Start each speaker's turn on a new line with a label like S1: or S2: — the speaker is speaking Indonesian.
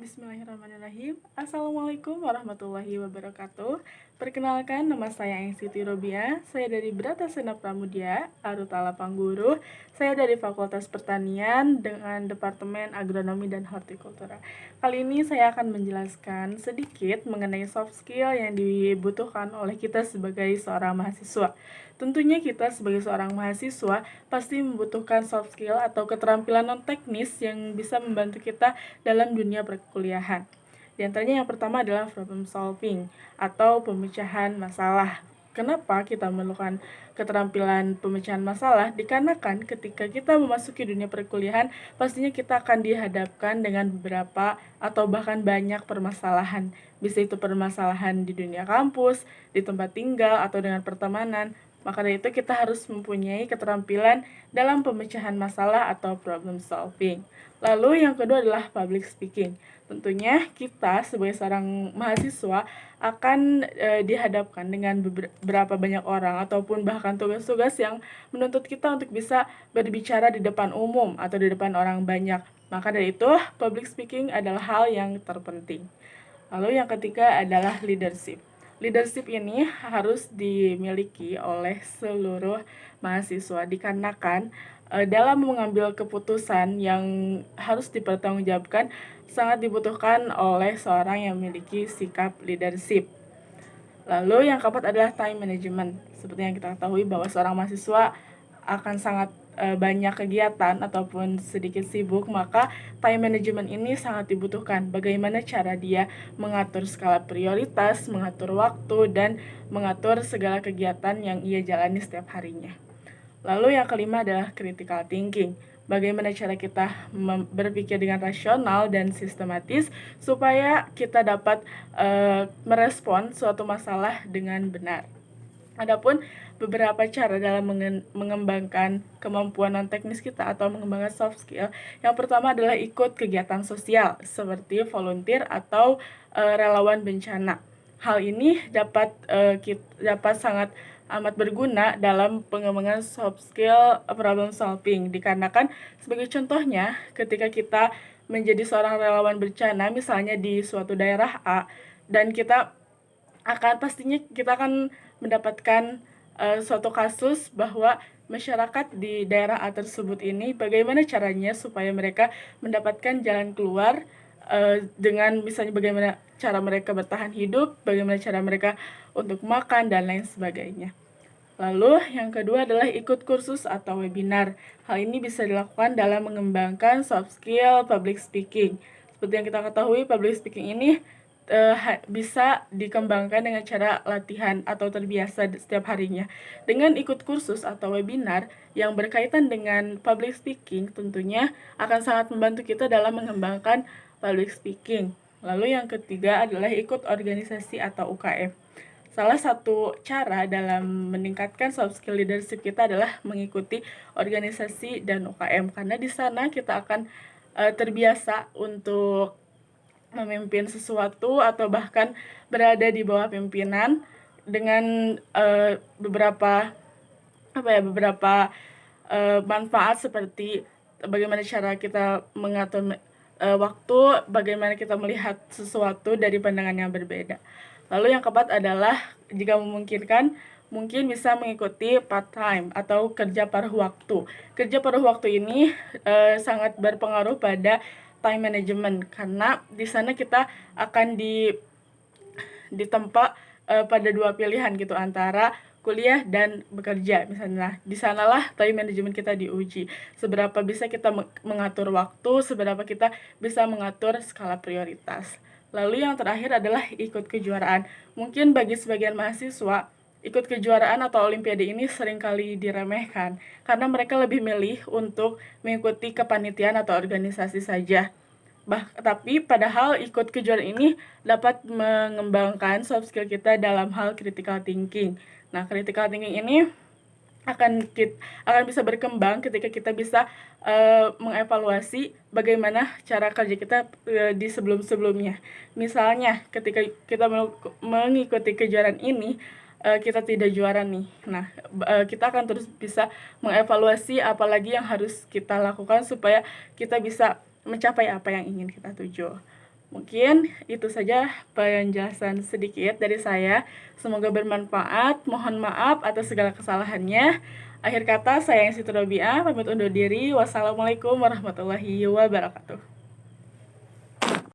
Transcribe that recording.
S1: Bismillahirrahmanirrahim. Assalamualaikum warahmatullahi wabarakatuh. Perkenalkan, nama saya Siti Robia. Saya dari Bratasena Pramudia, Arutala Pangguru. Saya dari Fakultas Pertanian dengan Departemen Agronomi dan Hortikultura. Kali ini saya akan menjelaskan sedikit mengenai soft skill yang dibutuhkan oleh kita sebagai seorang mahasiswa. Tentunya kita sebagai seorang mahasiswa pasti membutuhkan soft skill atau keterampilan non-teknis yang bisa membantu kita dalam dunia perkuliahan. Di antaranya yang pertama adalah problem solving atau pemecahan masalah. Kenapa kita memerlukan keterampilan pemecahan masalah? Dikarenakan ketika kita memasuki dunia perkuliahan, pastinya kita akan dihadapkan dengan beberapa atau bahkan banyak permasalahan. Bisa itu permasalahan di dunia kampus, di tempat tinggal, atau dengan pertemanan. Maka dari itu kita harus mempunyai keterampilan dalam pemecahan masalah atau problem solving. Lalu yang kedua adalah public speaking. Tentunya kita sebagai seorang mahasiswa akan dihadapkan dengan beberapa banyak orang ataupun bahkan tugas-tugas yang menuntut kita untuk bisa berbicara di depan umum atau di depan orang banyak. Maka dari itu, public speaking adalah hal yang terpenting. Lalu yang ketiga adalah leadership. Leadership ini harus dimiliki oleh seluruh mahasiswa dikarenakan dalam mengambil keputusan yang harus dipertanggungjawabkan sangat dibutuhkan oleh seorang yang memiliki sikap leadership. Lalu yang keempat adalah time management. Seperti yang kita ketahui bahwa seorang mahasiswa akan sangat banyak kegiatan ataupun sedikit sibuk, maka time management ini sangat dibutuhkan. Bagaimana cara dia mengatur skala prioritas, mengatur waktu, dan mengatur segala kegiatan yang ia jalani setiap harinya. Lalu yang kelima adalah critical thinking. Bagaimana cara kita berpikir dengan rasional dan sistematis supaya kita dapat merespon suatu masalah dengan benar. Adapun beberapa cara dalam mengembangkan kemampuan non-teknis kita atau mengembangkan soft skill. Yang pertama adalah ikut kegiatan sosial seperti volunteer atau relawan bencana. Hal ini dapat sangat amat berguna dalam pengembangan soft skill problem solving, dikarenakan sebagai contohnya ketika kita menjadi seorang relawan bencana misalnya di suatu daerah A, dan kita akan mendapatkan suatu kasus bahwa masyarakat di daerah A tersebut ini bagaimana caranya supaya mereka mendapatkan jalan keluar dengan misalnya bagaimana cara mereka bertahan hidup, bagaimana cara mereka untuk makan, dan lain sebagainya. Lalu yang kedua adalah ikut kursus atau webinar. Hal ini bisa dilakukan dalam mengembangkan soft skill public speaking. Seperti yang kita ketahui, public speaking ini bisa dikembangkan dengan cara latihan atau terbiasa setiap harinya. Dengan ikut kursus atau webinar yang berkaitan dengan public speaking, tentunya akan sangat membantu kita dalam mengembangkan public speaking. Lalu yang ketiga adalah ikut organisasi atau UKM. Salah satu cara dalam meningkatkan soft skill leadership kita adalah mengikuti organisasi dan UKM, karena di sana kita akan terbiasa untuk memimpin sesuatu atau bahkan berada di bawah pimpinan dengan beberapa manfaat seperti bagaimana cara kita mengatur waktu, bagaimana kita melihat sesuatu dari pandangan yang berbeda. Lalu yang keempat adalah jika memungkinkan mungkin bisa mengikuti part-time atau kerja paruh waktu. Kerja paruh waktu ini sangat berpengaruh pada time management, karena di sana kita akan ditempa pada dua pilihan gitu, antara kuliah dan bekerja misalnya. Di sanalah time management kita diuji. Seberapa bisa kita mengatur waktu, seberapa kita bisa mengatur skala prioritas. Lalu yang terakhir adalah ikut kejuaraan. Mungkin bagi sebagian mahasiswa, ikut kejuaraan atau olimpiade ini seringkali diremehkan karena mereka lebih milih untuk mengikuti kepanitiaan atau organisasi saja. Tapi padahal ikut kejuaraan ini dapat mengembangkan soft skill kita dalam hal critical thinking. Nah, critical thinking ini akan bisa berkembang ketika kita bisa mengevaluasi bagaimana cara kerja kita di sebelum-sebelumnya. Misalnya ketika kita mengikuti kejuaraan ini, kita tidak juara nih. Nah, kita akan terus bisa mengevaluasi apalagi yang harus kita lakukan supaya kita bisa mencapai apa yang ingin kita tuju. Mungkin itu saja penjelasan sedikit dari saya. Semoga bermanfaat. Mohon maaf atas segala kesalahannya. Akhir kata, saya Siti Robiah, pamit undur diri. Wassalamualaikum warahmatullahi wabarakatuh.